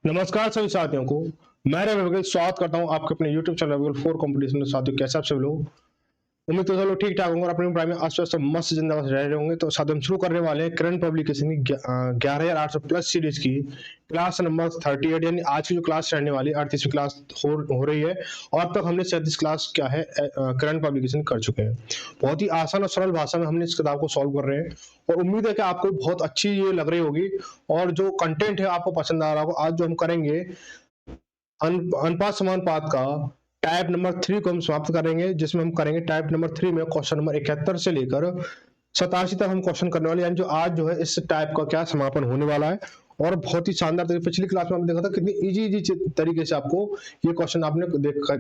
नमस्कार सभी साथियों को। मैं रवि स्वागत करता हूं आपके अपने YouTube चैनल रवि 4 कंपटीशन में। साथियों, कैसे आप सब लोग? उम्मीद तो सब लोग ठीक ठाक होंगे और अपने प्राइम में आसपास मस्त जिंदाबाद रह रहे होंगे। तो साथ हम शुरू करने वाले हैं करंट पब्लिकेशन की 11800 प्लस सीरीज की क्लास नंबर 38, यानी आज की जो क्लास रहने वाली 38वीं क्लास हो रही है। और अब तक हमने 37 क्लास क्या है करंट पब्लिकेशन कर चुके हैं। बहुत ही आसान और सरल भाषा में हमने इस किताब को सॉल्व कर रहे हैं और उम्मीद है कि आपको बहुत अच्छी ये लग रही होगी और जो कंटेंट है आपको पसंद आ रहा होगा। आज जो हम करेंगे अनुपात समानुपात का टाइप नंबर 3 को हम समाप्त करेंगे, जिसमें हम करेंगे टाइप नंबर 3 में क्वेश्चन नंबर 71 से लेकर 87 तक हम क्वेश्चन करने वाले हैं। यानी जो आज जो है इस टाइप का क्या समापन होने वाला है और बहुत ही शानदार तरीके। पिछली क्लास में हमने देखा था कितनी इजी तरीके से आपको ये क्वेश्चन आपने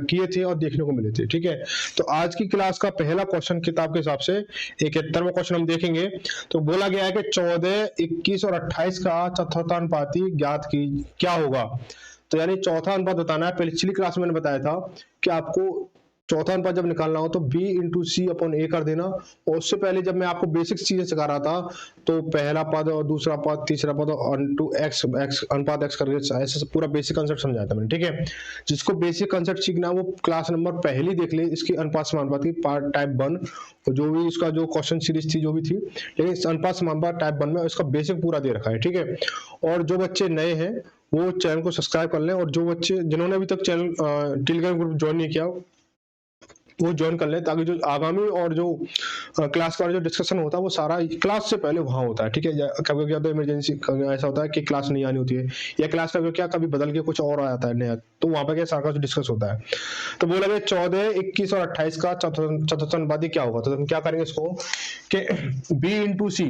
किए थे और देखने को मिले थे। ठीक है, तो आज की क्लास का पहला क्वेश्चन किताब के हिसाब से 71वां क्वेश्चन हम देखेंगे। तो बोला गया है कि 14, 21 और 28 का चौथा अनुपाती ज्ञात की क्या होगा। तो यानी चौथा अनुपात बताना है। पिछली क्लास में मैंने बताया था कि आपको चौथा अनुपात जब निकालना हो तो b इंटू सी अपॉन ए कर देना। और उससे पहले जब मैं आपको बेसिक चीजें सिखा रहा था तो पहला पद और दूसरा पद तीसरा पद और टू एक्स अनुपात एक्स करके ऐसे पूरा बेसिक कंसेप्ट समझाया था मैंने। ठीक है, जिसको बेसिक कंसेप्ट सीखना वो क्लास नंबर पहली देख ले, इसकी अनुपात समानुपात की पार्ट टाइप 1 जो भी इसका जो क्वेश्चन सीरीज थी जो भी थी, लेकिन इस अनुपात समानुपात टाइप 1 में इसका बेसिक पूरा दे रखा है। ठीक है, और जो बच्चे नए हैं वो चैनल को सब्सक्राइब कर लें और जो बच्चे जिन्होंने अभी तक चैनल टेलीग्राम ग्रुप ज्वाइन नहीं किया वो ज्वाइन कर लें, ताकि जो आगामी और जो क्लास का जो डिस्कशन होता है वो सारा क्लास से पहले वहां होता है। ठीक है, कभी कभी तो इमरजेंसी ऐसा होता है कि क्लास नहीं आनी होती है या क्लास का क्या कभी बदल के कुछ और आ जाता है नया, तो वहां पर क्या सारा जो डिस्कस होता है। तो बोला गया 14, 21 और 28 का चतुर्थ अनुपाती क्या होगा। तो हम क्या करेंगे इसको कि b इंटू सी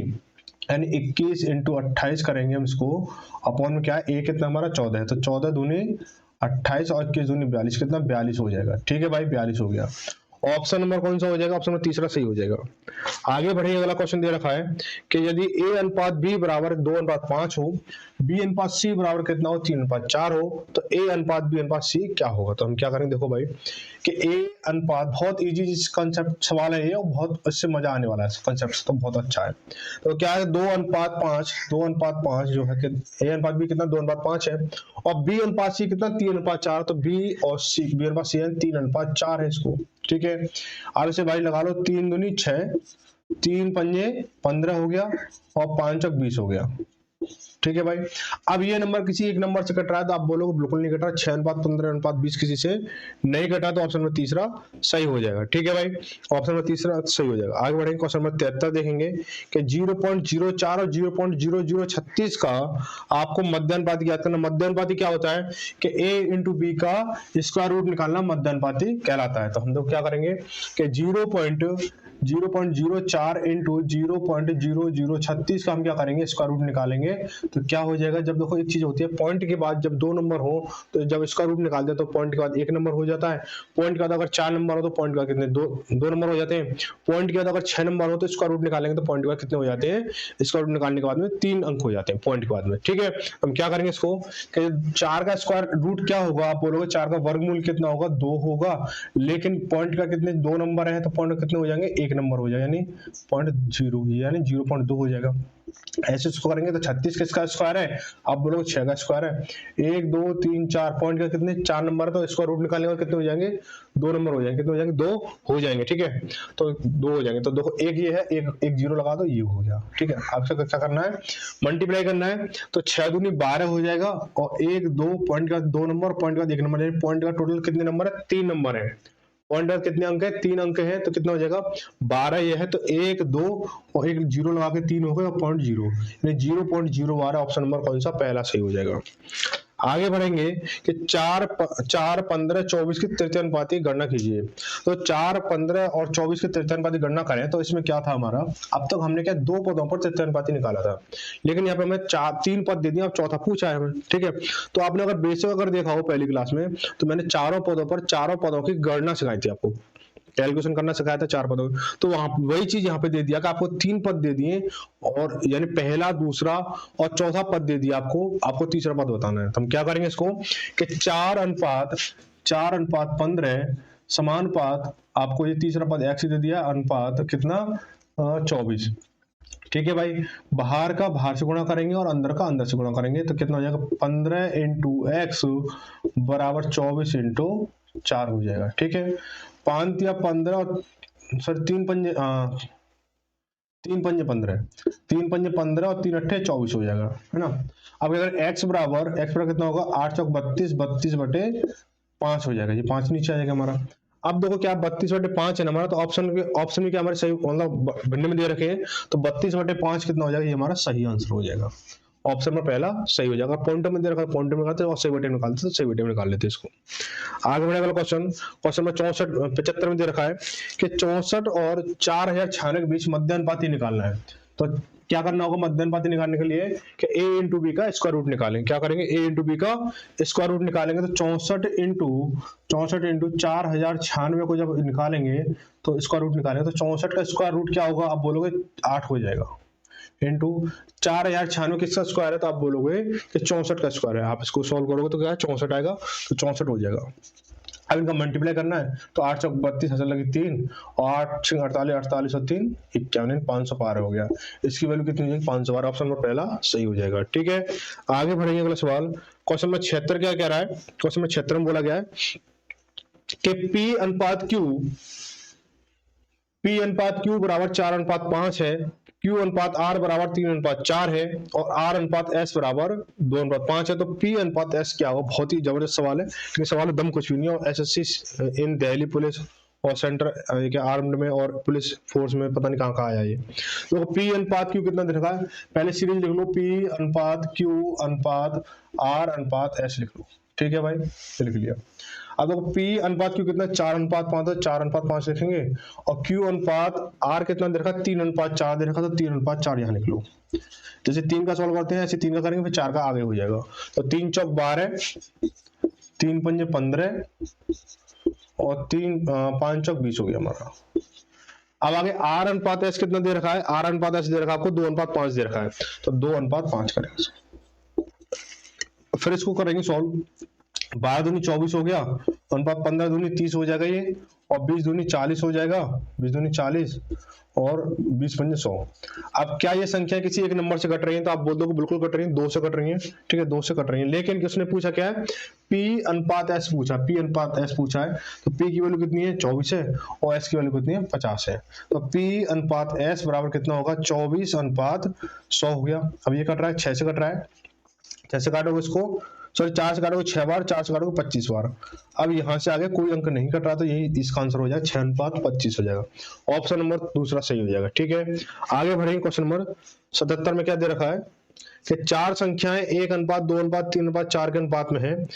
यानी 21 इंटू 28 करेंगे हम इसको अपॉन में क्या है a कितना हमारा 14 है। तो 14 दूनी 28 और 21 दूनी 42, कितना 42 हो जाएगा। ठीक है भाई, 42 हो गया। ऑप्शन नंबर कौन सा हो जाएगा? ऑप्शन नंबर तीसरा सही हो जाएगा। आगे बढ़ेंगे, अगला क्वेश्चन दे रखा है कि यदि a अनुपात b बराबर 2 अनुपात 5 हो, b अनुपात c बराबर कितना हो 3 अनुपात 4 हो, तो a अनुपात b अनुपात c क्या होगा। तो हम क्या करेंगे, देखो भाई कि a अनुपात बहुत इजी कंसेप्ट सवाल है ये और बहुत इससे मजा आने वाला है। कंसेप्ट तो बहुत अच्छा है। तो क्या है 2 अनुपात 5 जो है कि a अनुपात b कितना 2 अनुपात 5 है और b अनुपात c कितना 3 अनुपात 4। तो b और c b अनुपात c 3 अनुपात 4 है इसको। ठीक है, आगे से भाई लगा लो 3 दूनी 6, 3 पंजे 15 हो गया और 5 चौक 20 हो गया। ठीक है भाई, अब ये नंबर किसी एक नंबर से कट रहा है तो आप बोलोगे बिल्कुल नहीं कट रहा। 6 अनुपात 15 अनुपात 20 किसी से नहीं कटा तो ऑप्शन नंबर तीसरा सही हो जाएगा। ठीक है भाई, ऑप्शन नंबर तीसरा सही हो जाएगा। आगे बढ़ेंगे, क्वेश्चन नंबर 73 देखेंगे कि 0.04 और 0.0036 का आपको मध्य अनुपाती ज्ञात करना। मध्य अनुपाती क्या होता है कि a इंटू बी का स्क्वायर रूट निकालना मध्य अनुपाती कहलाता है। तो हम लोग क्या करेंगे कि 0.04 इंटू 0.0036 का हम क्या करेंगे स्क्वायर रूट निकालेंगे। तो क्या हो जाएगा, जब देखो एक चीज होती है पॉइंट के बाद जब 2 नंबर हो तो जब स्क्वायर रूट निकालते हैं तो पॉइंट के बाद 1 नंबर हो जाता है। पॉइंट के बाद अगर 4 नंबर हो तो पॉइंट के बाद कितने 2 नंबर हो जाते हैं। पॉइंट के बाद अगर 6 नंबर हो तो स्क्वायर रूट निकालेंगे तो पॉइंट के बाद कितने हो जाते हैं, स्क्वायर रूट निकालने के बाद में 3 अंक हो जाते हैं पॉइंट के बाद में। ठीक है, हम क्या करेंगे इसको कि 4 का स्क्वायर रूट क्या होगा, आप बोलोगे 4 का वर्गमूल कितना होगा 2 होगा, लेकिन पॉइंट का कितने 2 नंबर है तो पॉइंट कितने हो जाएंगे 1 नंबर हो जाएगा, यानी 0.0 यानी 0.2 हो जाएगा। ऐसे इसको करेंगे तो 36 किसका स्क्वायर है, आप बोलोगे 6 का स्क्वायर है। 1 2 3 4 पॉइंट का कितने 4 नंबर है तो स्क्वायर रूट निकालने के बाद कितने हो जाएंगे 2 नंबर हो जाएंगे। कितने हो जाएंगे 2 हो जाएंगे। ठीक है, तो 2 हो जाएंगे। तो देखो एक ये है, एक जीरो लगा दो, ये हो गया। ठीक है, आपसे क्या करना है मल्टीप्लाई करना है। तो 6 दूनी 12 हो जाएगा और 1 2 पॉइंट का 2 नंबर पॉइंट का 1 नंबर, यानी पॉइंट का टोटल कितने नंबर है 3 नंबर है। पॉइंट का कितने अंक है 3 अंक है, तो कितना हो जाएगा 12 ये है। तो 1 2 और एक जीरो लगा के 3 हो गए और 0.0 यानी 0.012 ऑप्शन नंबर कौन सा पहला सही हो जाएगा। आगे बढ़ेंगे कि 4 15 24 की तृतीय अनुपाती गणना कीजिए। तो 4 15 और 24 की तृतीय अनुपाती गणना करें तो इसमें क्या था हमारा, अब तक हमने क्या 2 पदों पर तृतीय अनुपाती निकाला था, लेकिन यहाँ पे हमें 3 पद दे दिए, अब चौथा पूछा है हमें। ठीक है, तो आपने अगर बेसिक अगर देखा हो पहली क्लास में तो मैंने चारों पदों पर चारों पदों की गणना सिखाई थी, आपको कैलकुलेशन करना सिखाया था 4 पदों। तो वहां वही चीज यहाँ पे दे दिया कि आपको 3 पद दे दिए और यानी पहला दूसरा और चौथा पद दे दिया, आपको तीसरा पद बताना है। तो हम क्या करेंगे इसको कि 4 अनुपात 15 समानुपात आपको ये तीसरा पद x दे दिया अनुपात कितना 24। ठीक है भाई, बाहर का बाहर से गुणा करेंगे और अंदर का अंदर से गुणा करेंगे, तो कितना हो जाएगा 15 इंटू एक्स बराबर 24 इंटू 4 हो जाएगा। ठीक है, 5 या 15 सर 3 पंजे 15, 3 पंजे 15 और 3 अट्ठे 24 हो जाएगा, है ना। अब अगर x बराबर कितना होगा 8 चौक 32, 32 बटे 5 हो जाएगा, ये 5 नीचे आ जाएगा हमारा। अब देखो क्या 32/5 है ना हमारा, तो ऑप्शन में क्या हमारे सही मतलब भिन्न में दे रखे हैं, तो 32/5 कितना हो जाएगा, ये हमारा सही आंसर हो जाएगा। ऑप्शन में पहला सही हो जाएगा। पॉइंटर में दे रखा है, पॉइंटर में निकालते और सही बटे निकालते तो सही बटे में निकाल लेते इसको। आगे बढ़े अगला क्वेश्चन में 75 में दे रखा है कि 64 और 4096 के बीच मध्य अनुपात निकालना है। तो क्या करना होगा मध्य अनुपात निकालने के लिए कि a इंटू बी का स्क्वायर रूट निकालेंगे। क्या करेंगे, a इंटू बी का स्क्वायर रूट निकालेंगे, तो 64 इंटू 4096 को जब निकालेंगे तो स्क्वायर रूट निकालेंगे, तो 64 का स्क्वायर रूट क्या होगा, आप बोलोगे 8 हो जाएगा, इंटू 4096 किसका स्क्वायर है, तो आप बोलोगे कि 64 का स्क्वायर है। आप इसको सॉल्व करोगे तो क्या है 64 आएगा, तो 64 हो जाएगा। अब इनका मल्टीप्लाई करना है, तो 8 चौक 32 हजार लगी 3 और 8 6 48, 48 और 3 51, 512 हो गया। इसकी वैल्यू कितनी हो जाएगी 512, ऑप्शन नंबर पहला सही हो जाएगा। ठीक है, आगे बढ़ेंगे अगला सवाल। क्वेश्चन में 76 क्या कह रहा है, क्वेश्चन में 76 में बोला गया है कि P/Q बराबर 4/5 है, Q/R बराबर 3/4 है और R/S बराबर 2/5 है। तो P/S क्या होगा, बहुत ही जबरदस्त सवाल है, लेकिन सवाल दम कुछ भी नहीं है। और एसएससी इन दिल्ली पुलिस और सेंटर क्या आर्म्ड में और पुलिस फोर्स में पता नहीं कहाँ आया ये। तो P/Q कितना दे रखा है, पहले सीरीज लिख लो, P/Q/R/S लिख लो। ठीक है भाई, लिख लिया। अब देखो P/Q कितना 4/5, तो 4/5 लिखेंगे, और Q/R कितना दे रखा 3/4 दे रखा, तो 3/4 यहाँ लिख लो। जैसे 3 का सॉल्व करते हैं ऐसे 3 का करेंगे, फिर 4 का आगे हो जाएगा। तो 3 चौक 12, 3 पंजे 15 और 5 चौक 20 हो गया हमारा। अब आगे R/S कितना दे रखा है, R/S दे रखा है आपको 2/5 दे रखा है, तो 2/5 करेंगे। फिर इसको करेंगे सॉल्व, 12 दूनी 24 हो गया, 15 दूनी 30 हो जाएगा ये, और 20 दूनी 40 हो जाएगा, 20 दूनी 40 और 20 पंजे 100। अब क्या ये संख्या किसी एक नंबर से कट रही है, तो आप बोल दो बिल्कुल कट रही है, 2 से कट रही है। ठीक है, 2 से कट रही है, लेकिन किसने पूछा क्या है, P/S पूछा, P/S पूछा है। तो P की वैल्यू कितनी है 24 है और S की वैल्यू कितनी है 50 है। तो P/S बराबर कितना होगा 24/100 हो गया। अब ये कट रहा है 6 से कट रहा है, 6 से काटोगे इसको, सॉरी 4 से काटोगे 6 बार, 4 से काटोगे 25 बार। अब यहां से आगे कोई अंक नहीं कट रहा, तो यही इसका आंसर हो जाएगा 6/25 हो जाएगा। ऑप्शन नंबर दूसरा सही हो जाएगा। ठीक है, आगे बढ़ेंगे। क्वेश्चन नंबर 77 में क्या दे रखा है कि 4 संख्याएं 1:2:3:4 के अनुपात में है,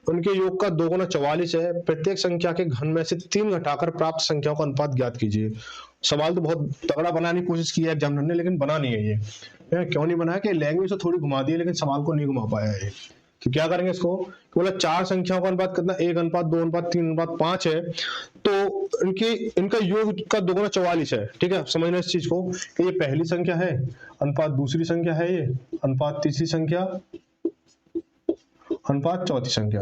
उनके योग का 2 गुना 44 है, प्रत्येक संख्या के घन में से 3 घटाकर प्राप्त संख्याओं का अनुपात ज्ञात कीजिए। सवाल तो बहुत तगड़ा बनाने की कोशिश की है एग्जामिनर ने, लेकिन बना नहीं है ये। क्यों नहीं बनाया कि लैंग्वेज तो थोड़ी घुमा दी है, लेकिन सवाल को नहीं घुमा पाया है। तो क्या करेंगे इसको, बोला 4 संख्याओं का अनुपात कितना 1:2:3:5 है, तो इनका योग का 2 गुना 44 है। ठीक है, समझना इस चीज को कि ये पहली संख्या है, अनुपात दूसरी संख्या है, ये अनुपात तीसरी संख्या, अनुपात चौथी संख्या।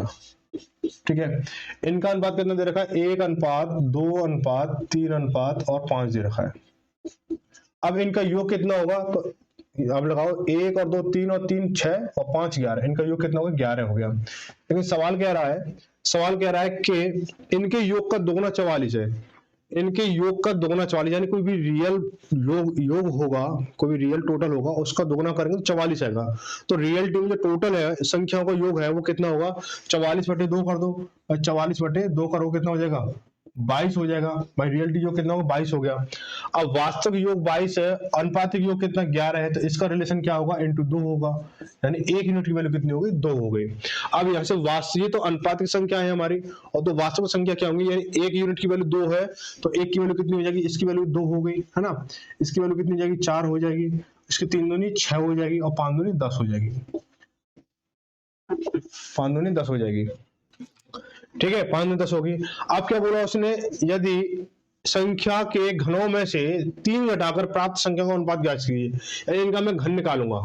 ठीक है, इनका अनुपात कितना दे रखा है 1:2:3:5 दे रखा है। अब इनका योग कितना होगा, तो अब लगाओ 1 और 2 3 और 3 6 और 5 11, इनका योग कितना होगा 11 हो गया। लेकिन सवाल कह रहा है कि इनके योग का 2 गुना 44 है, इनके योग का 2 गुना 44, यानी कोई भी रियल योग होगा, कोई भी रियल टोटल होगा, उसका 2 गुना करेंगे तो 44 आएगा। तो रियलिटी में जो टोटल है संख्याओं का योग है वो कितना होगा 44/2 कर दो, और 44/2 करो कितना हो जाएगा 22 हो जाएगा। भाई रियलिटी योग कितना होगा 22 हो गया। अब वास्तविक योग 22 है, अनुपातिक योग कितना 11 है, तो इसका रिलेशन क्या होगा इंटू 2 होगा, यानी 1 यूनिट की वैल्यू कितनी होगी 2 हो गई। अब यहाँ से वास्तविक तो अनुपातिक संख्या है हमारी, और तो वास्तविक संख्या क्या होंगी, यानी 1 यूनिट की वैल्यू 2 है, तो 1 की वैल्यू कितनी हो जाएगी, इसकी वैल्यू 2 हो गई, है ना। इसकी वैल्यू कितनी हो जाएगी 4 हो जाएगी, इसकी 3 दूनी 6 हो जाएगी, और 5 दूनी 10 हो जाएगी, 5 दूनी 10 हो जाएगी। ठीक है, 5 में 10 होगी। अब क्या बोला उसने, यदि संख्या के घनों में से 3 घटाकर प्राप्त संख्या का अनुपात ज्ञात कीजिए, यानी इनका मैं घन निकालूंगा,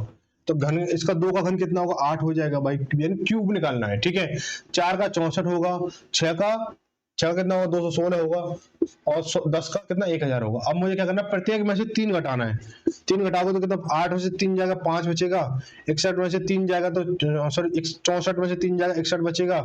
तो घन इसका 2 का घन कितना होगा 8 हो जाएगा भाई, यानी क्यूब निकालना है। ठीक है, 4 का 64 होगा, 6 का 6 का कितना होगा 216 होगा, और 10 का कितना 1000 होगा। अब मुझे क्या करना है, प्रत्येक में से 3 घटाना है। 3 घटाओगे तो कितना 8 में से 3 जाएगा 5 बचेगा, 61 में से 3 जाएगा तो सॉरी 64 में से 3 जाएगा 61 बचेगा,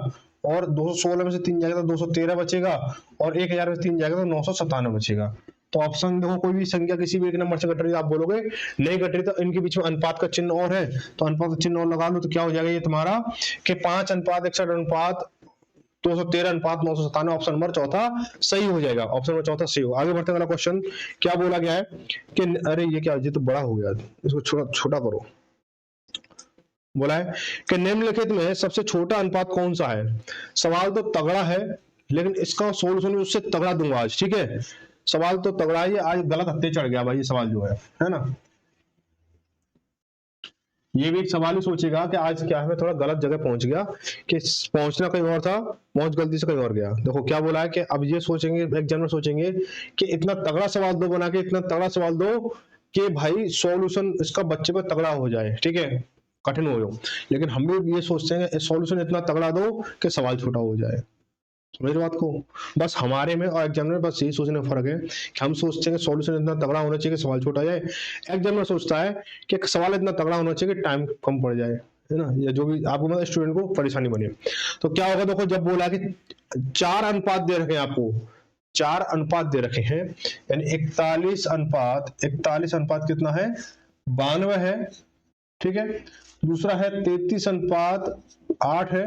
और 216 में से 3 जाएगा तो 213 बचेगा, और 1000 में से 3 जाएगा तो 997 बचेगा। तो ऑप्शन देखो, कोई भी संख्या किसी भी एक नंबर से घट रही है, आप बोलोगे नहीं घट रही, तो इनके बीच में अनुपात का चिन्ह और है, तो अनुपात का चिन्ह और लगा लो, तो क्या हो जाएगा ये तुम्हारा कि 5 अनुपात 61 अनुपात 213 अनुपात 997, ऑप्शन नंबर चौथा सही हो जाएगा। ऑप्शन नंबर चौथा सही हो। आगे बढ़ते हैं, अगला क्वेश्चन क्या बोला गया है कि अरे ये क्या, ये तो बड़ा हो गया, इसको छोटा करो। बोला है कि निम्नलिखित में सबसे छोटा अनुपात कौन सा है। सवाल तो तगड़ा है, लेकिन इसका सोल्यूशन उससे तगड़ा दूंगा आज, ठीक है। सवाल तो तगड़ा है, आज गलत हत्थे चढ़ गया भाई ये सवाल जो है ना। ये भी एक सवाल ही सोचेगा कि आज क्या है, मैं थोड़ा गलत जगह पहुंच गया, कि पहुंचना कहीं और था, पहुंच गलती से कहीं और गया। देखो क्या बोला है कि अब ये सोचेंगे, एग्जामिनर सोचेंगे कि इतना तगड़ा सवाल दो बना के, इतना तगड़ा सवाल दो कि भाई सॉल्यूशन इसका बच्चे पर तगड़ा हो जाए, ठीक है, कठिन हो जाए। लेकिन हम भी ये सोचते हैं सॉल्यूशन इतना तगड़ा दो कि सवाल छोटा हो जाए। समझ रहे बात को। बस हमारे में और एग्जामिनर बस यही सोचने का फर्क है कि हम सोचते हैं कि सॉल्यूशन इतना तगड़ा होना चाहिए कि सवाल छोटा जाए, एग्जामिनर सोचता है कि सवाल इतना तगड़ा होना चाहिए कि टाइम कम पड़ जाए, है ना, या जो भी आपको मतलब स्टूडेंट को परेशानी बने। तो क्या होगा, देखो जब बोला कि 4 अनुपात दे रखे हैं आपको, 4 अनुपात दे रखे हैं, यानी 41 अनुपात कितना है 92 है, ठीक है। दूसरा है 33 अनुपात 8 है,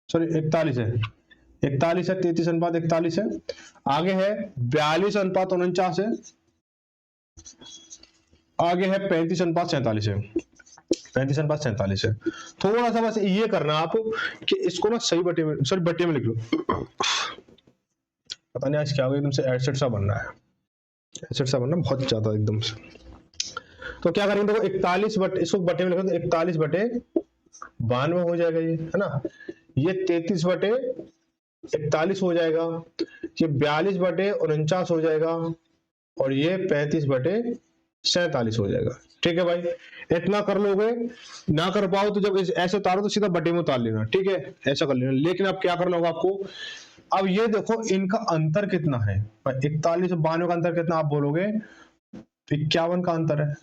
सॉरी 41 है, 41 है, 33 अनुपात 41 है। आगे है 42 अनुपात 49 है, आगे है 35 अनुपात 47 है, 35 अनुपात 47 है। थोड़ा सा बस ये करना आप कि इसको ना सही बटे में, सॉरी बटे में लिख लो। पता नहीं आज क्या होगा, एकदम से एसिड सा बनना है, एसिड सा बनना बहुत ज्यादा एकदम से। तो क्या करेंगे, देखो 41 बटे, इसको बटे में लिखो तो 41 बटे 92 हो जाएगा ये, है ना। ये 33 बटे 41 हो जाएगा, ये 42 बटे 49 हो जाएगा, और ये 35 बटे 47 हो जाएगा, ठीक है भाई। इतना कर लोगे, ना कर पाओ तो जब ऐसे उतारो तो सीधा बटे में उतार लेना, ठीक है, ऐसा कर लेना। लेकिन अब क्या करना होगा आपको, अब ये देखो इनका अंतर कितना है, 41 और 92 का अंतर कितना, आप बोलोगे 51 का अंतर है।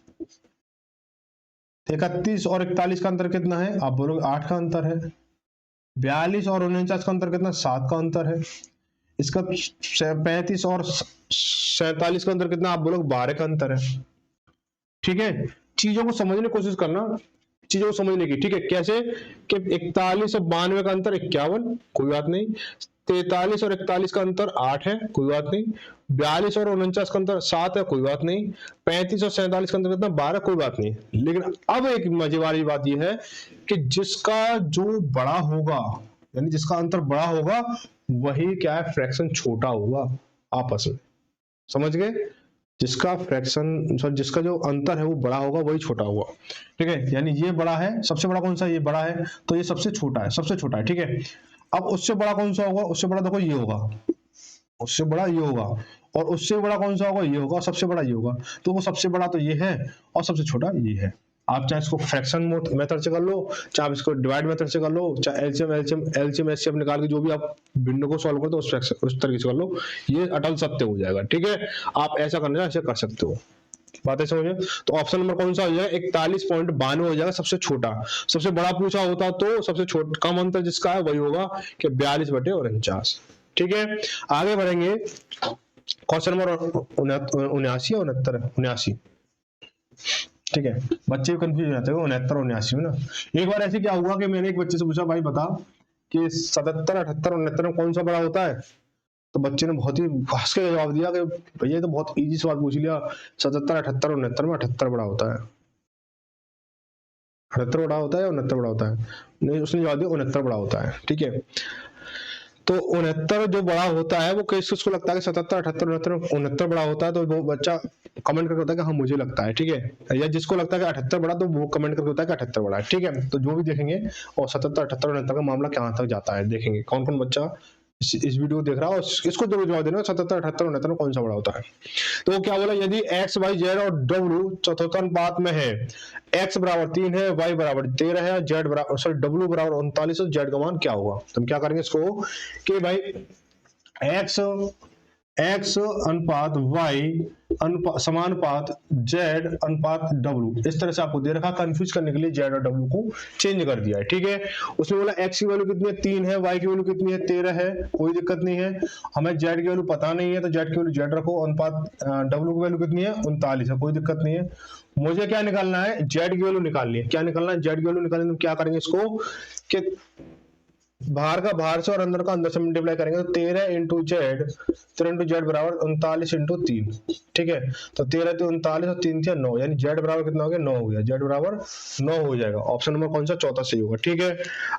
31 और 41 का अंतर कितना है, आप बोलोगे 8 का अंतर है। 42 और 49 का अंतर कितना, 7 का अंतर है। इसका 35 और 47 का अंतर कितना, आप बोलोगे 12 का अंतर है, ठीक है। चीजों को समझने की कोशिश करना, चीजों को समझने की, ठीक है। कैसे कि 41 और 92 का अंतर 51, कोई बात नहीं। 43 और 41 का अंतर 8 है, कोई बात नहीं। 42 और 49 का अंतर 7 है, कोई बात नहीं। 35 और 47 का अंतर कितना, 12, कोई बात नहीं। लेकिन अब एक मजे वाली बात यह है कि जिसका जो बड़ा होगा, यानी जिसका अंतर बड़ा होगा, वही क्या है, फ्रैक्शन छोटा होगा आपस में, समझ गए। जिसका फ्रैक्शन, सॉरी जिसका जो अंतर है वो बड़ा होगा, वही छोटा होगा, ठीक है। यानी ये बड़ा है, सबसे बड़ा कौन सा, ये बड़ा है, तो ये सबसे छोटा है, सबसे छोटा है, ठीक है। अब उससे बड़ा कौन सा होगा, उससे बड़ा देखो ये होगा, उससे बड़ा ये होगा, और उससे बड़ा कौन सा होगा, ये होगा, सबसे बड़ा ये होगा। तो वो सबसे बड़ा तो ये है, और सबसे छोटा ये है। आप चाहे इसको फ्रैक्शन मेथड से कर लो, चाहे आप इसको डिवाइड मेथड से कर लो, चाहे एलसीएम एचसीएफ निकाल के जो भी आप भिन्न को सॉल्व करते हो उस तरीके से कर लो, ये अटल सत्य हो जाएगा, ठीक है। आप ऐसा करना ऐसे कर सकते हो, बातें समझे। तो ऑप्शन नंबर कौन सा हो जाएगा, 41.92 हो जाएगा, सबसे छोटा। सबसे बड़ा पूछा होता तो सबसे छोटा कम अंतर जिसका है वही होगा कि 42 बटे 49, ठीक है। आगे बढ़ेंगे, क्वेश्चन नंबर 79 और 79, ठीक है। बच्चे कंफ्यूज हो जाते हैं 69 और 79 में ना। एक बार ऐसे क्या हुआ कि मैंने एक बच्चे से पूछा, भाई बता कि 77, 78 और 69 में कौन सा बड़ा होता है। तो बच्चे ने बहुत ही हंस के जवाब दिया कि भैया तो बहुत इजी सवाल पूछ लिया, 77, 78 और 69 में 78 बड़ा होता है, 78 बड़ा होता है, 69 बड़ा होता है। नहीं, उसने जवाब दिया 69 बड़ा होता है, ठीक है। तो 69 जो बड़ा होता है वो किसको लगता है कि 77, 78, 69 बड़ा होता है, तो वो बच्चा कमेंट करके होता है कि हाँ मुझे लगता है, ठीक है। या जिसको लगता है कि 78 बड़ा, तो वो कमेंट करके होता है कि 78 बड़ा है, ठीक है। तो जो भी देखेंगे, और 77, 78 और 69 का मामला कहाँ तक जाता है देखेंगे, कौन कौन बच्चा इस वीडियो देख रहा है, और इसको जरूर जवाब देना 77, 78 और 69 में कौन सा बड़ा होता है। तो क्या बोला, यदि एक्स वाई जेड और डब्ल्यू चतुर्थ अनुपात में है, एक्स बराबर 3 है, वाई बराबर 13 है, जेड बराबर, सॉरी डब्ल्यू बराबर 39 है, जेड का मान क्या होगा। तो हम क्या करेंगे इसको कि भाई एक्स एक्स अनुपात वाई समानुपात जेड अनुपात डब्ल्यू, इस तरह से आपको दे रखा। कंफ्यूज करने के लिए जेड और डब्ल्यू को चेंज कर दिया है, ठीक है। उसमें बोला एक्स की वैल्यू कितनी है 3 है, वाई की वैल्यू कितनी है 13 है, कोई दिक्कत नहीं है। हमें जेड की वैल्यू पता नहीं है तो जेड की वैल्यू जेड रखो, अनुपात डब्ल्यू की वैल्यू कितनी है 39 है, कोई दिक्कत नहीं है। मुझे क्या निकालना है, जेड की वैल्यू निकालनी है। क्या निकालना है, जेड की वैल्यू निकालनी है। तो क्या करेंगे इसको कि बाहर का बाहर से और अंदर का अंदर से मल्टीप्लाई करेंगे तो 13 इंटू जेड, 13 इंटू जेड बराबर 39 इंटू 3, ठीक है। तो 13 तो 39 और 3 थे 9, यानी जेड बराबर कितना हो गया 9 हो गया, जेड बराबर 9 हो जाएगा। ऑप्शन नंबर कौन सा, चौथा सही होगा, ठीक है।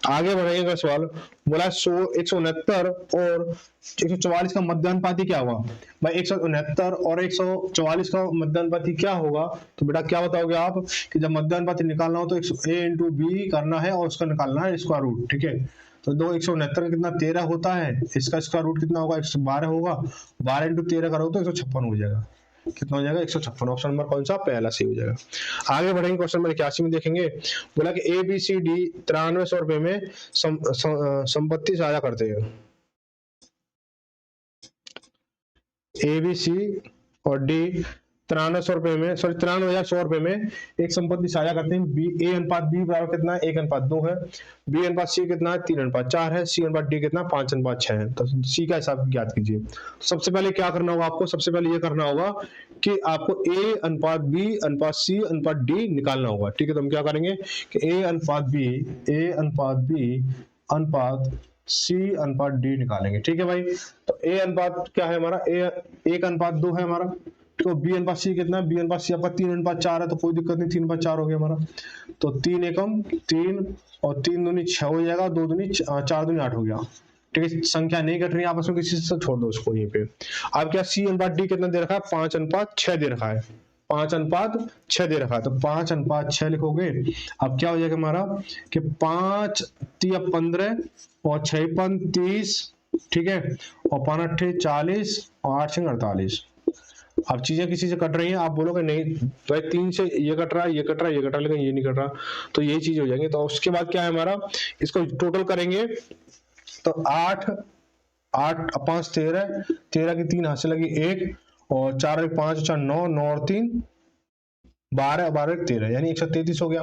आगे बढ़ेंगे सवाल, बोला 169 और 144 का मध्यानुपाती क्या हुआ। भाई 169 और 144 का मध्यानुपाती क्या होगा, तो बेटा क्या बताओगे आप कि जब मध्यानुपाती निकालना हो तो a इंटू बी करना है और उसका निकालना है स्क्वायर रूट, ठीक है। तो 169 कितना 13 होता है, इसका स्क्वायर रूट कितना होगा 112 होगा, 12 इंटू 13 करो तो 156 हो जाएगा। कितना हो जाएगा 156। ऑप्शन नंबर कौन सा, पहला सही हो जाएगा। आगे बढ़ेंगे क्वेश्चन नंबर 81 में देखेंगे। बोला कि ए बी सी डी 9300 रुपए में संपत्ति साझा करते हैं। ए बी सी और डी 9300 रुपए में, सॉरी 93,100 रुपए में एक संपत्ति साझा करते हैं। बी ए अनुपात बी बराबर कितना है 1 अनुपात 2 है, बी अनुपात सी कितना है 3 अनुपात 4 है, सी अनुपात डी कितना 5 अनुपात 6 है। तो सी का हिसाब ज्ञात कीजिए। तो सबसे पहले क्या करना होगा आपको, सबसे पहले ये करना होगा कि आपको ए अनुपात बी अनुपात सी अनुपात डी निकालना होगा, ठीक है। तो हम क्या करेंगे कि ए अनुपात बी अनुपात सी अनुपात डी निकालेंगे, ठीक है भाई। तो ए अनुपात क्या है हमारा, ए 1 अनुपात 2 है हमारा, तो बी अनुपात सी कितना है, बी अनुपात सी आपका 3 अनुपात 4 है, तो कोई दिक्कत नहीं, 3 अनुपात 4 हो गया हमारा। तो 3 एकम 3 और 3 दूनी 6 हो जाएगा, 2 दूनी 4 दूनी 8 हो गया, ठीक है। संख्या नहीं घट रही है आपस में किसी से, छोड़ दो उसको यहीं पे। अब क्या सी अनुपात डी कितना दे रखा है 5 अनुपात 6 दे रखा है, 5 अनुपात 6 दे रखा है, तो 5 अनुपात 6 लिखोगे। अब क्या हो जाएगा हमारा कि 5 तिया 15 और 6 पन 30, ठीक है, और 5 अट्ठे 40 और 8 छंग 48। अब चीजें किसी से कट रही हैं, आप बोलोगे नहीं भाई 3 से ये कट रहा है, ये कट रहा है, ये कट रहा है, लेकिन ये नहीं कट रहा, तो यही चीज हो जाएंगे। तो उसके बाद क्या है हमारा, इसको टोटल करेंगे तो 8 5 13, 13 की 3 हाथ से लगी 1 और 4 5 4 9, 9 और 3 12, 12 13, यानी 133 हो गया।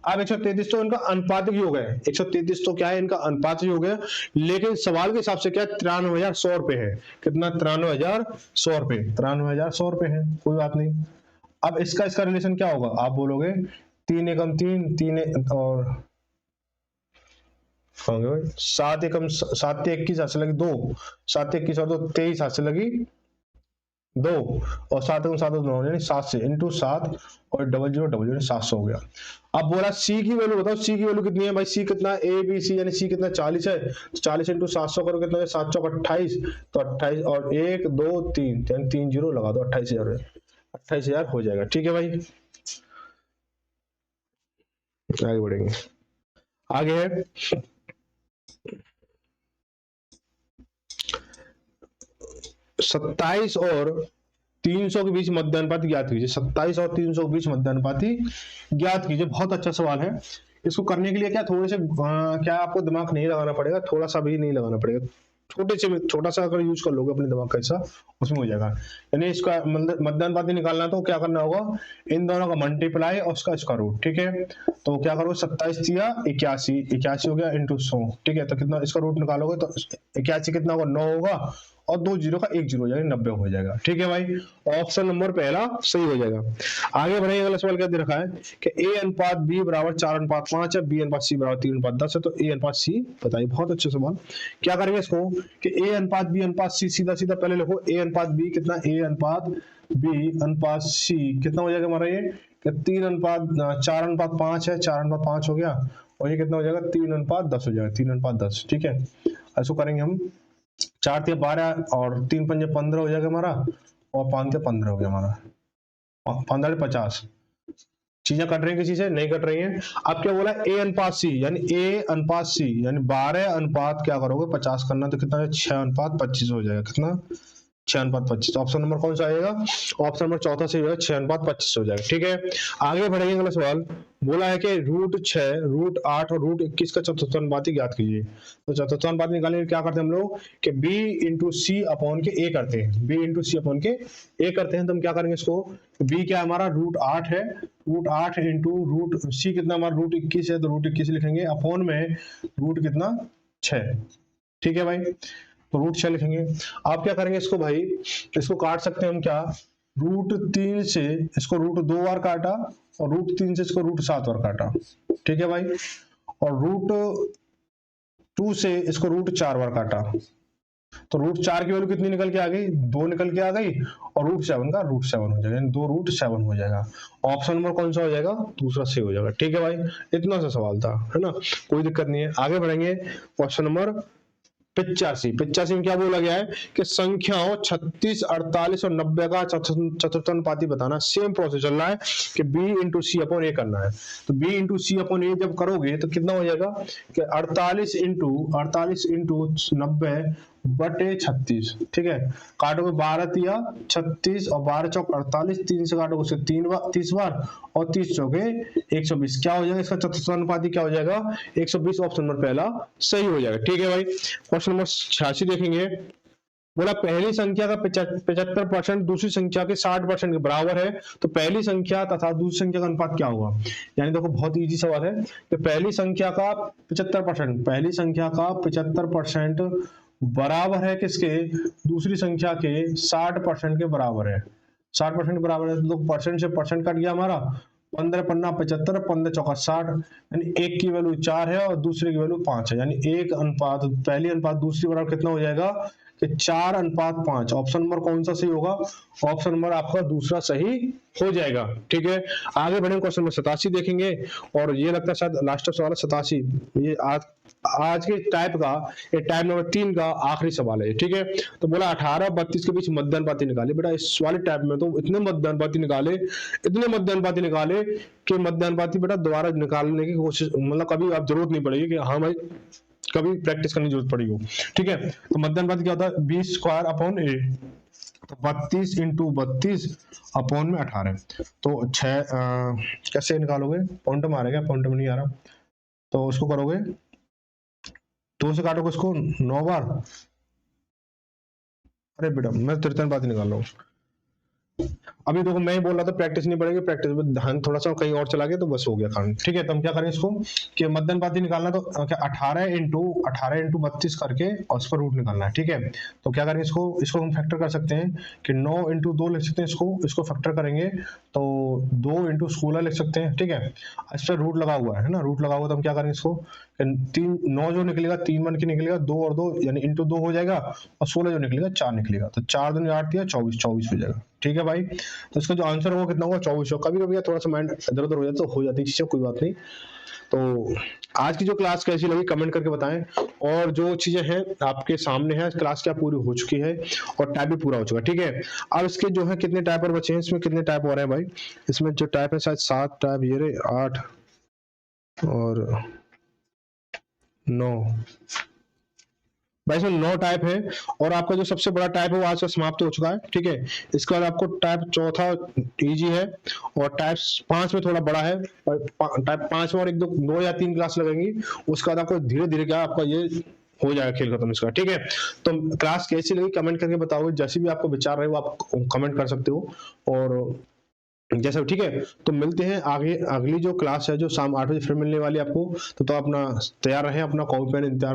अब 133 तो इनका अनुपातिक योग है, 133 तो क्या है इनका अनुपातिक योग है, लेकिन सवाल के हिसाब से क्या 93,100 रुपए है। कितना 93,100 रुपए, 93,100 रुपए है, कोई बात नहीं। अब इसका रिलेशन क्या होगा, आप बोलोगे 3 एकम 3, 3 और 7 एकम 7 21 हाथ से लगी 2, 7 21 और 2 23 हाथ से लगी 2 और 7 एकम 7 2 यानी 7 से इंटू 7 और 0000 700 हो गया। अब बोला सी की वैल्यू बताओ, सी की वैल्यू कितनी है भाई, सी कितना ए बी सी, यानी सी कितना 40 है, तो 40 इंटू 700 करो कितना है 7 चौक 28, तो 28 और 1 2 3 यानी 3 जीरो लगा दो, 28,000 हो जाएगा, ठीक है भाई। आगे बढ़ेंगे, आगे है 27 और 300 के बीच मध्यानुपाती ज्ञात कीजिए। 27 और 300 के बीच मध्यानुपाती ज्ञात कीजिए, बहुत अच्छा सवाल है। इसको करने के लिए क्या थोड़े से क्या आपको दिमाग नहीं लगाना पड़ेगा, थोड़ा सा भी नहीं लगाना पड़ेगा, छोटा सा अगर यूज कर लोगे अपने दिमाग का हिस्सा उसमें हो जाएगा। यानी इसका मध्यानुपाती निकालना तो क्या करना होगा, इन दोनों का मल्टीप्लाई और उसका स्क्वायर रूट, ठीक है। तो क्या करो 27 दिया 81 हो गया इंटू 100, ठीक है। तो कितना इसका रूट निकालोगे तो 81 कितना होगा 9 होगा और 2 जीरो का 1 जीरो यानी 90 हो जाएगा, ठीक है भाई। ऑप्शन नंबर पहला सही हो जाएगा। आगे बढ़ेंगे, अगला सवाल क्या दे रखा है कि ए अनुपात बी बराबर 4 अनुपात 5 है, बी अनुपात सी बराबर 3 अनुपात 10 है, तो ए अनुपात सी बताइए। बहुत अच्छा सवाल। क्या करेंगे इसको कि ए अनुपात बी अनुपात सी, सीधा सीधा पहले लिखो ए अनुपात बी कितना, ए अनुपात बी अनुपात सी कितना हो जाएगा हमारा ये कि 3 अनुपात 4 अनुपात 5 है, 4 अनुपात 5 हो गया, और ये कितना हो जाएगा 3 अनुपात 10 हो जाएगा, 3 अनुपात 10, ठीक है। ऐसा करेंगे हम 4 तिया 12 और 3 पंजे 15 हो जाएगा हमारा, और 5 तिया 15 हो गया हमारा, 15 50। चीजें कट रही हैं किसी से, नहीं कट रही हैं। अब क्या बोला ए अनुपात सी, यानी ए अनुपात सी यानी 12 अनुपात क्या करोगे 50 करना, तो कितना 6 अनुपात 25 हो जाएगा, कितना 6:25। ऑप्शन नंबर कौन सा आएगा? ऑप्शन नंबर चौथा से जो है 6:25 हो जाएगा। ठीक है, आगे बढ़ेंगे। अगला सवाल बोला है कि √6, √8 और √21 का चतुर्थानुपाती ज्ञात कीजिए। तो चतुर्थानुपाती निकालने के लिए क्या करते हैं हम लोग कि b इंटू सी अपॉन के a करते हैं, b इंटू सी अपॉन के a करते हैं। तो हम क्या करेंगे इसको, b क्या हमारा √8 है, √8 इंटू √c कितना हमारा √21 है, तो √21 लिखेंगे अपॉन में रूट कितना 6। ठीक है भाई, तो √6 लिखेंगे। आप क्या करेंगे इसको भाई, इसको काट सकते हैं हम क्या, √3 से इसको √2 बार काटा और √3 से इसको √7 बार काटा। ठीक है भाई, और √2 से इसको √4 बार काटा, तो √4 की वैल्यू कितनी निकल के आ गई, 2 निकल के आ गई, और √7 का √7 हो जाएगा, यानी 2√7 हो जाएगा। ऑप्शन नंबर कौन सा हो जाएगा, दूसरा सही हो जाएगा। ठीक है भाई, इतना सा सवाल था, है ना, कोई दिक्कत नहीं है। आगे बढ़ेंगे, क्वेश्चन नंबर 85 में क्या बोला गया है कि संख्याओं 36, 48 और 90 का चतुर्थानुपाती बताना। सेम प्रोसेस चल रहा है कि b इंटू सी अपॉन ए करना है। तो b इंटू सी अपॉन ए जब करोगे तो कितना हो जाएगा कि 48 इंटू 90 बटे 36। ठीक है, काटोगे 12 तिया 36 और 12 चौक 48, 3 से काटोगे उसे 30 बार और 30 चौके 120। क्या हो जाएगा इसका चतुर्थानुपाती, क्या हो जाएगा 120। ऑप्शन नंबर पहला सही हो जाएगा। ठीक है भाई, क्वेश्चन नंबर 86 देखेंगे। बोला पहली संख्या का 75% दूसरी संख्या के 60% के बराबर है, तो पहली संख्या तथा दूसरी संख्या का अनुपात क्या होगा। यानी देखो बहुत इजी सवाल है कि पहली संख्या का 75%, पहली संख्या का 75% बराबर है किसके, दूसरी संख्या के 60% के बराबर है। 60% के बराबर है, तो परसेंट से परसेंट कट गया हमारा, 15 पन्ना 75, 15 चौका 60, यानी एक की वैल्यू 4 है और दूसरे की वैल्यू 5 है, यानी एक अनुपात पहली अनुपात दूसरी बराबर कितना हो जाएगा कि 4:5। ऑप्शन नंबर कौन सा सही होगा, ऑप्शन नंबर आपका दूसरा सही हो जाएगा। ठीक है, आगे बढ़ेंगे, क्वेश्चन नंबर 87 देखेंगे, और ये लगता है शायद लास्ट सवाल है 87। ये आज के टाइप का, ये टाइप नंबर 3 का आखिरी सवाल है। ठीक है, तो बोला 18 32 के बीच मध्य अनुपाती निकाले। बेटा इस वाले टाइप में तो इतने मध्य अनुपाती निकाले कि मध्य अनुपाती बेटा दोबारा निकालने की कोशिश, मतलब कभी आप जरूरत नहीं पड़ेगी कि हाँ भाई कभी प्रैक्टिस करने की जरूरत पड़ी हो। ठीक है, तो मध्य अनुपात क्या होता है, b² अपॉन a, तो 32 इंटू 32 अपॉन में 18। तो 6 कैसे निकालोगे, पॉइंट में आ रहा है क्या, पॉइंट में नहीं आ रहा, तो उसको करोगे 2 से काटोगे इसको 9 बार। अरे बेटा मैं तृतीय बात निकाल रहा हूँ, अभी देखो मैं ही बोल रहा था प्रैक्टिस नहीं पड़ेगी, प्रैक्टिस में ध्यान थोड़ा सा कहीं और चला गया तो बस हो गया काम। ठीक है, तो हम क्या करें इसको कि मध्य अनुपाती निकालना, तो क्या 18 इंटू 32 करके और उस पर रूट निकालना है। ठीक है, तो क्या करेंगे इसको हम फैक्टर कर सकते हैं कि 9 इंटू 2 लिख सकते हैं, इसको फैक्टर करेंगे तो 2 इंटू स्कूलर लिख सकते हैं। ठीक है, इस पर रूट लगा हुआ है ना, रूट लगा हुआ, तो हम क्या करेंगे इसको 9 जो निकलेगा 3 बन के निकलेगा, 2 और 2 यानी इंटू 2 हो जाएगा, और 16 जो निकलेगा 4 निकलेगा, तो 4 दूनी 8 दिया 24 हो जाएगा। ठीक है भाई, तो इसका जो आंसर होगा कितना होगा 24। कभी कभी थोड़ा सा माइंड इधर उधर हो जाता तो हो जाती है चीजें, कोई बात नहीं। तो आज की जो क्लास कैसी लगी कमेंट करके बताएं, और जो चीजें हैं आपके सामने है, क्लास क्या पूरी हो चुकी है और टाइप भी पूरा हो चुका है। ठीक है, अब इसके जो है कितने टाइप और बचे हैं, इसमें कितने टाइप हो रहे हैं भाई, इसमें जो टाइप है शायद 7 टाइप, ये रहे 8 और 9 भाई, इसमें 9 टाइप है, और आपका जो सबसे बड़ा टाइप है वो आज से समाप्त हो चुका है। ठीक है, इसके बाद आपको टाइप चौथा इजी है, और टाइप 5 में थोड़ा बड़ा है, टाइप 5 में और 2 या 3 क्लास लगेंगी, उसके बाद आपको धीरे धीरे क्या आपका ये हो जाएगा खेल खत्म इसका। ठीक है, तो क्लास कैसी लगी कमेंट करके बताओ, जैसे भी आपको विचार रहे वो आप कमेंट कर सकते हो, और जैसा। ठीक है, तो मिलते हैं आगे, अगली जो क्लास है जो शाम 8 बजे फिर मिलने वाली है आपको, तो अपना तैयार रहें, अपना कॉपी पेन इंतजार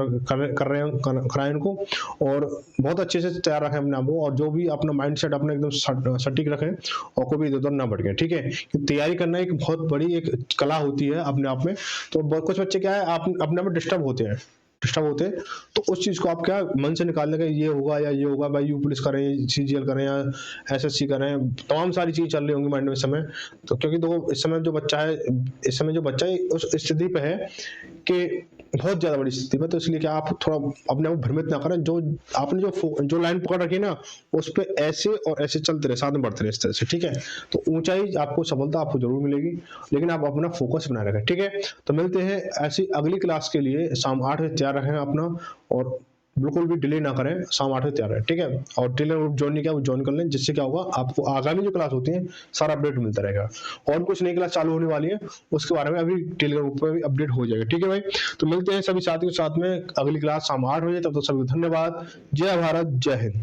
कराएं इनको, और बहुत अच्छे से तैयार रखें अपने आप को, और जो भी अपना माइंड सेट अपना एकदम सटीक रखें, और कोई भी इधर उधर ना भटके। ठीक है, तैयारी करना एक बहुत बड़ी एक कला होती है अपने आप में, तो बहुत कुछ बच्चे क्या है आप अपने आप में डिस्टर्ब होते, तो उस चीज को आप क्या मन से निकालने का, ये होगा या ये होगा भाई, यू पुलिस करें, सीजीएल करें या एसएससी करें, तमाम सारी चीजें चल रही होंगी माइंड में इस समय। तो क्योंकि देखो इस समय जो बच्चा है उस स्थिति पे है कि बहुत ज्यादा बड़ी स्थिति में, तो इसलिए क्या आप थोड़ा अपने आप भ्रमित ना करें, जो आपने जो लाइन पकड़ रखी है ना उस पे ऐसे और ऐसे चलते रहे, साथ में बढ़ते रहे इस तरह से। ठीक है, तो ऊंचाई आपको, सफलता आपको जरूर मिलेगी, लेकिन आप अपना फोकस बनाए रखें। ठीक है, तो मिलते हैं ऐसी अगली क्लास के लिए शाम 8 बजे, तैयार रखें अपना, और बिल्कुल भी डिले ना करें, शाम 8 बजे तैयार रहें, ठीक है? और टेलीग्राम ग्रुप ज्वाइन नहीं किया वो ज्वाइन कर लें, जिससे क्या होगा आपको आगामी जो क्लास होती है सारा अपडेट मिलता रहेगा। और कुछ नई क्लास चालू होने वाली है उसके बारे में अभी टेलीग्राम ग्रुप पे भी अपडेट हो जाएगा, ठीक है भाई? तो मिलते हैं सभी साथियों के साथ में अगली क्लास शाम 8 बजे, तब तक सभी को धन्यवाद। जय भारत, जय हिंद।